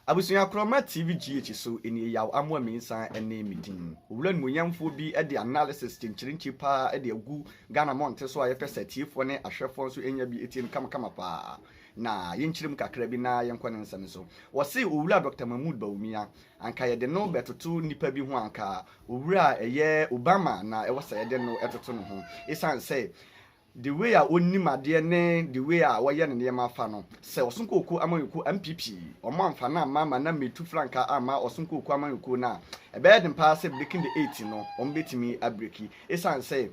Abusunya Kroma TV GH so eni yaw amwa minsan ene meeting. Owura nmunyamfo bi e de analysis chinchirinchi pa e de agu Ghana monte so aye pese tiefo ne ahwefo so enya bi etie kama pa. Na yenchirim kakra bi na yenkɔ ne nsɛm so. Wɔse owura Dr. Mahmoud Bawumia anka ye de no betoto nipa bi ho anka owura eye Obama na e wɔsa ye de no etoto no ho. Esan say the way a onimade ne the way a woye ne ne ma fa no se osonkoku amanyuku MPP omanfa na mama na metu franka ama osonkoku amanyuku na e be dem pa se breaking the 8 no ombetimi abreki esan say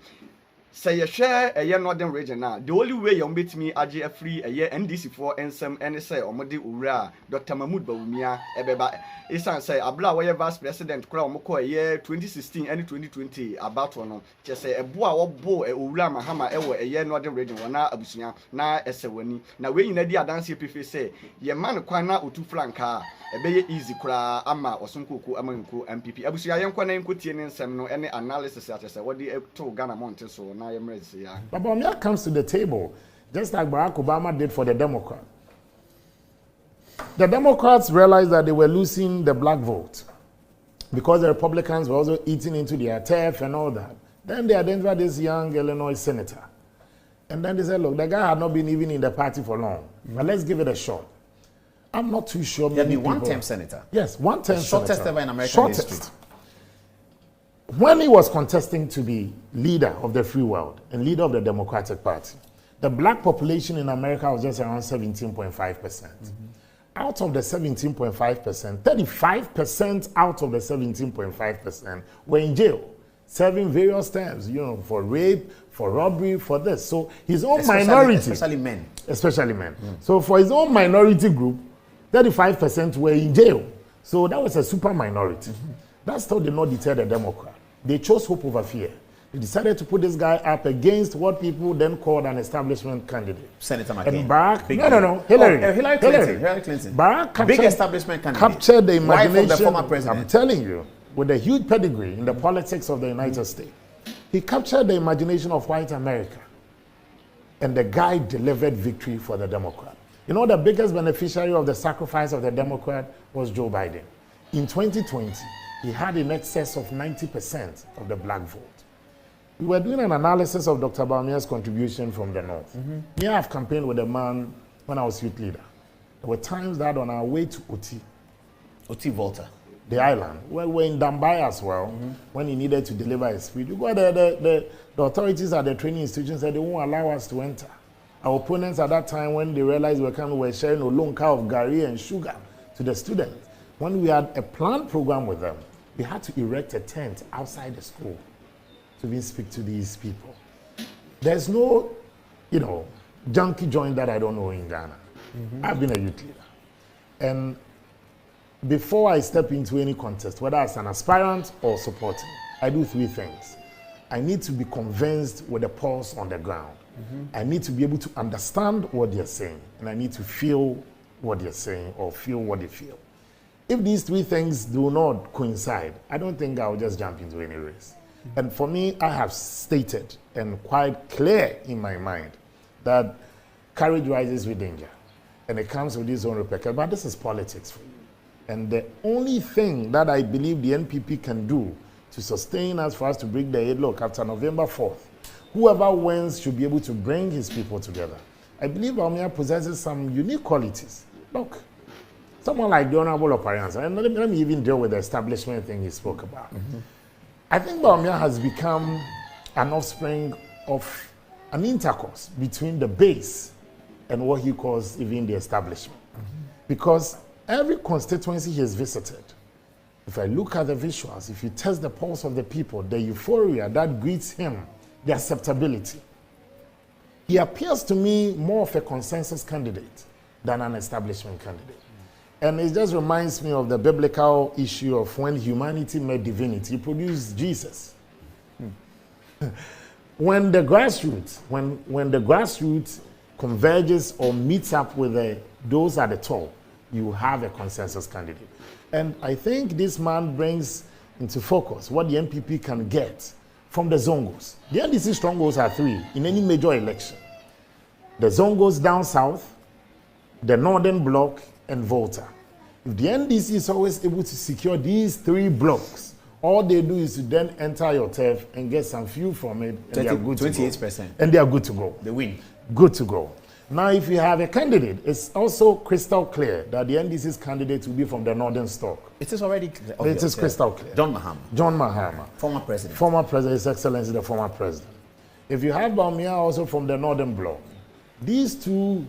ye hwe eye northern region na the only way ombetimi age afri eye NDC for ensem ene say omode owura Dr. Mahmoud Bawumia ebeba esan say abla woye vice president kura omko eye 2016 and 2020 about no che say ebo a wobo owura mahama ewo eye northern region wana abusunya na esewani na we nyina di adanse epefe say ye man kwan na otu franka ebeye easy kura ama osonkoku amanko MPP abusuya yenkwa na yenkotie ne nsem no ene analysis at say what the to Ghana monte so na yemrese ya Bawumia comes to the table just like Barack Obama did for the Democrat. The Democrats realized that they were losing the black vote because the Republicans were also eating into their turf and all that. Then they identified this young Illinois senator. And then they said, look, the guy had not been even in the party for long, but let's give it a shot. I'm not too sure. He had been one-term senator. Yes, one-term senator. Shortest ever in American history. When he was contesting to be leader of the free world and leader of the Democratic Party, the black population in America was just around 17.5%. Out of the 17.5%, 35% out of the 17.5% were in jail, serving various terms, for rape, for robbery, for this. So his own minority. Especially men. Especially men. So for his own minority group, 35% were in jail. So that was a super minority. That still did not deter the Democrat. They chose hope over fear. They decided to put this guy up against what people then called an establishment candidate. Senator McCain. And Barack, no, Hillary. Hillary Clinton. Barack big establishment candidate. Captured the imagination. Wife of the former president. I'm telling you, with a huge pedigree in the politics of the United States. He captured the imagination of white America. And the guy delivered victory for the Democrat. The biggest beneficiary of the sacrifice of the Democrat was Joe Biden. In 2020, he had in excess of 90% of the black vote. We were doing an analysis of Dr. Bawumia's contribution from the North. Me, I've campaigned with a man when I was youth leader. There were times that on our way to Oti Volta, the island, where we're in Dambai as well, when he needed to deliver his speech, you go there, the authorities at the training institution said they won't allow us to enter. Our opponents at that time, when they realized we were sharing a long car of gari and sugar to the students. When we had a planned program with them, we had to erect a tent outside the school to even speak to these people. There's no, junkie joint that I don't know in Ghana. I've been a youth leader. And before I step into any contest, whether as an aspirant or supporting, I do three things. I need to be convinced with a pulse on the ground. I need to be able to understand what they're saying, and I need to feel what they're saying or feel what they feel. If these three things do not coincide, I don't think I'll just jump into any race. And for me, I have stated and quite clear in my mind that courage rises with danger. And it comes with its own repercussions. But this is politics for you. And the only thing that I believe the NPP can do to sustain us, for us to bring the aid, look, after November 4th, whoever wins should be able to bring his people together. I believe Bawumia possesses some unique qualities. Look, someone like the Honorable Opariansa, and let me even deal with the establishment thing he spoke about. I think Bawumia has become an offspring of an intercourse between the base and what he calls even the establishment. Because every constituency he has visited, if I look at the visuals, if you test the pulse of the people, the euphoria that greets him, the acceptability, he appears to me more of a consensus candidate than an establishment candidate. And it just reminds me of the biblical issue of when humanity met divinity, he produced Jesus. When the grassroots, when the grassroots converges or meets up with those at the top, you have a consensus candidate. And I think this man brings into focus what the NPP can get from the Zongos. The NDC strongholds are three in any major election. The Zongos down south, the Northern Bloc, and Volta. If the NDC is always able to secure these 3 blocks, all they do is to then enter your turf and get some fuel from it, and they are good to go. 28%. And they are good to go. They win. Good to go. Now, if you have a candidate, it's also crystal clear that the NDC's candidate will be from the northern stock. It is already clear. It is crystal clear. John Mahama. John Mahama. Former president. Former president, His Excellency, the former president. If you have Bawumia also from the northern bloc, these 2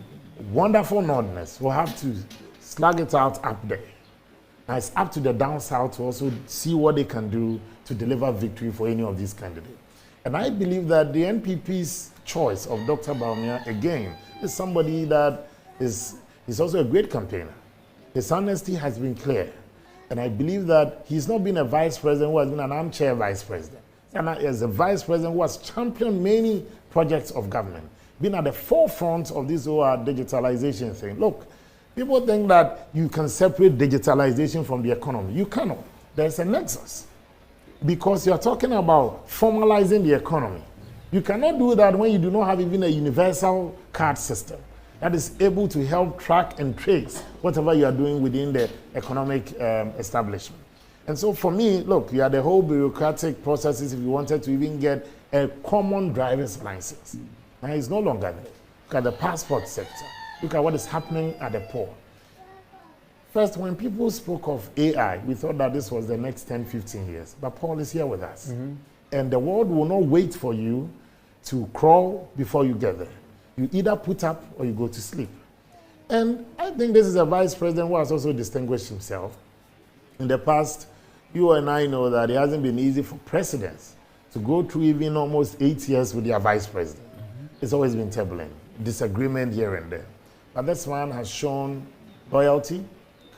wonderful northerners will have to slug it out up there. Now it's up to the down south to also see what they can do to deliver victory for any of these candidates. And I believe that the NPP's choice of Dr. Bawumia, again, is somebody that is also a great campaigner. His honesty has been clear. And I believe that he's not been a vice president who has been an armchair vice president. And as a vice president who has championed many projects of government, been at the forefront of this whole digitalization thing. Look, people think that you can separate digitalization from the economy. You cannot. There's a nexus. Because you're talking about formalizing the economy. You cannot do that when you do not have even a universal card system that is able to help track and trace whatever you are doing within the economic establishment. And so for me, look, you had the whole bureaucratic processes if you wanted to even get a common driver's license. Now it's no longer there. Look at the passport sector. Look at what is happening at the port. First, when people spoke of AI, we thought that this was the next 10, 15 years. But Paul is here with us. And the world will not wait for you to crawl before you get there. You either put up or you go to sleep. And I think this is a vice president who has also distinguished himself. In the past, you and I know that it hasn't been easy for presidents to go through even almost 8 years with their vice president. It's always been turbulent, disagreement here and there. But this man has shown loyalty,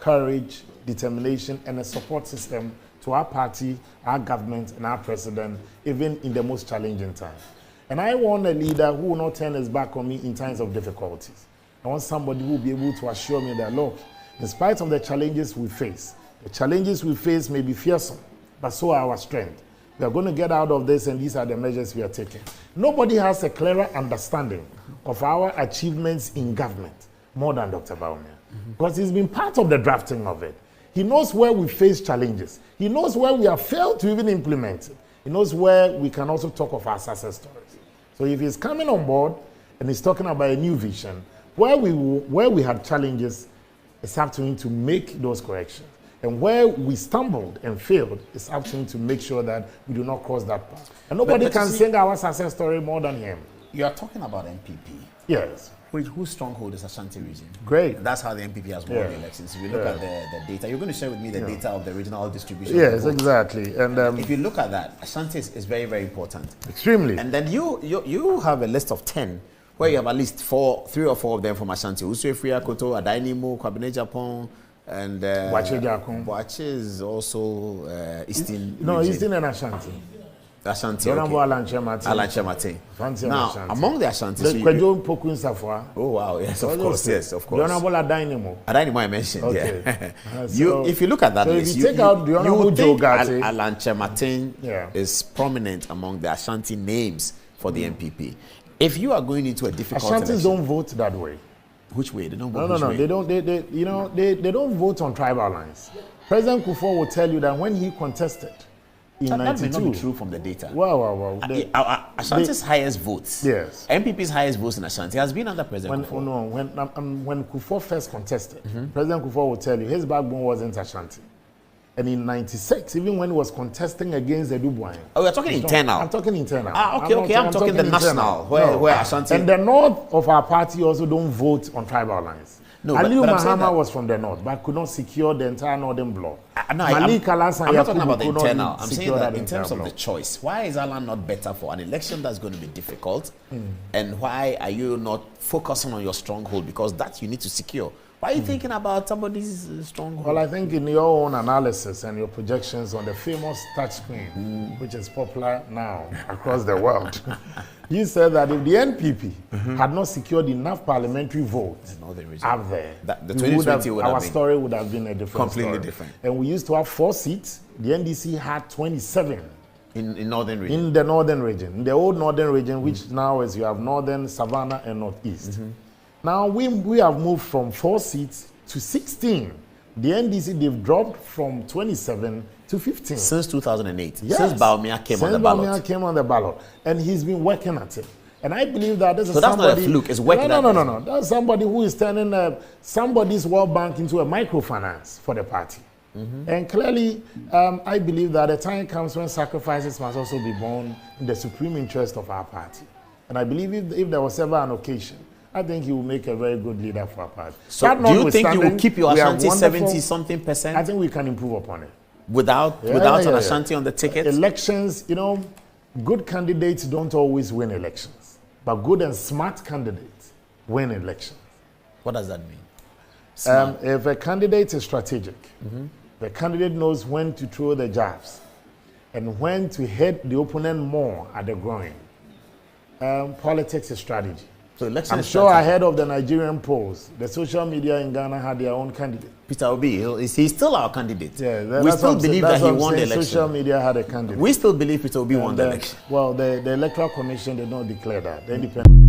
courage, determination, and a support system to our party, our government, and our president, even in the most challenging times. And I want a leader who will not turn his back on me in times of difficulties. I want somebody who will be able to assure me that, look, in spite of the challenges we face, the challenges we face may be fearsome, but so are our strength. We are going to get out of this, and these are the measures we are taking. Nobody has a clearer understanding of our achievements in government more than Dr. Bawumia, because he's been part of the drafting of it. He knows where we face challenges. He knows where we have failed to even implement it. He knows where we can also talk of our success stories. So if he's coming on board and he's talking about a new vision, where we had challenges, it's up to him to make those corrections. And where we stumbled and failed, it's up to him to make sure that we do not cross that path. And nobody can sing our success story more than him. You are talking about MPP. Yes. Whose stronghold is Ashanti region? Great. And that's how the MPP has won the elections. If you look at the data, you're going to share with me the data of the regional distribution. Yes, exactly. And if you look at that, Ashanti is very, very important. Extremely. And then you have a list of 10 where you have at least 3 or 4 of them from Ashanti. Usue Koto, Adainimo, Kwabene Japan, and Boache is also Eastern. No, region. Eastern and Ashanti. Ashanti. Okay. Alan Chemate. Now, among the Ashantis, oh wow, yes, of course, yes, of course. Honorable Adainimo. Adainimo I mentioned, okay. Yeah. If you look at that so list, if you take out the Honorable Joe Gatti, Alan Chemate is prominent among the Ashanti names for the MPP. If you are going into a difficult Ashantis election, don't vote that way. Which way? They don't vote. No. Way? They don't. They don't vote on tribal lines. President Kufuor will tell you that when he contested in that 92, may not be true from the data. Well. Ashanti's highest votes. Yes. MPP's highest votes in Ashanti has been under President Kufuor. No, when Kufuor first contested, President Kufuor will tell you his backbone wasn't Ashanti. And in 96, even when he was contesting against the Dubois. Oh, you're talking internal. I'm talking internal. Okay. I'm talking the national, where Ashanti. And the north of our party also don't vote on tribal lines. No, Aliu Mahama was from the north, but could not secure the entire northern bloc. I'm not talking about the internal. I'm saying that in terms of the choice. Why is Alan not better for an election that's going to be difficult? And why are you not focusing on your stronghold? Because that you need to secure. Why are you thinking about somebody's stronghold? Well, I think in your own analysis and your projections on the famous touchscreen, which is popular now across the world, you said that if the NPP had not secured enough parliamentary votes up there, the 2020 our story would have been a different completely story. Different. And we used to have 4 seats. The NDC had 27. In northern region. In the northern region. In the old northern region, which now is you have northern, Savannah, and northeast. Now we have moved from 4 seats to 16 The NDC, they've dropped from 27 to 15. Since 2008. Yes. Since Bawumia came on the ballot. Since Bawumia came on the ballot. And he's been working at it. And I believe that this is so that's somebody... not a fluke, it's working. No. That's somebody who is turning somebody's World Bank into a microfinance for the party. And clearly, I believe that the time comes when sacrifices must also be borne in the supreme interest of our party. And I believe if there was ever an occasion, I think he will make a very good leader for our party. So do you think you will keep your Ashanti 70-something%? I think we can improve upon it. Without an Ashanti on the ticket? Elections, good candidates don't always win elections. But good and smart candidates win elections. What does that mean? If a candidate is strategic, the candidate knows when to throw the jabs and when to hit the opponent more at the groin. Politics is strategy. So I'm sure ahead of the Nigerian polls, the social media in Ghana had their own candidate. Peter Obi, he's still our candidate. Yeah, we still believe that he won the election. Social media had a candidate. We still believe Peter Obi won the election. Well, the Electoral Commission did not declare that. The independent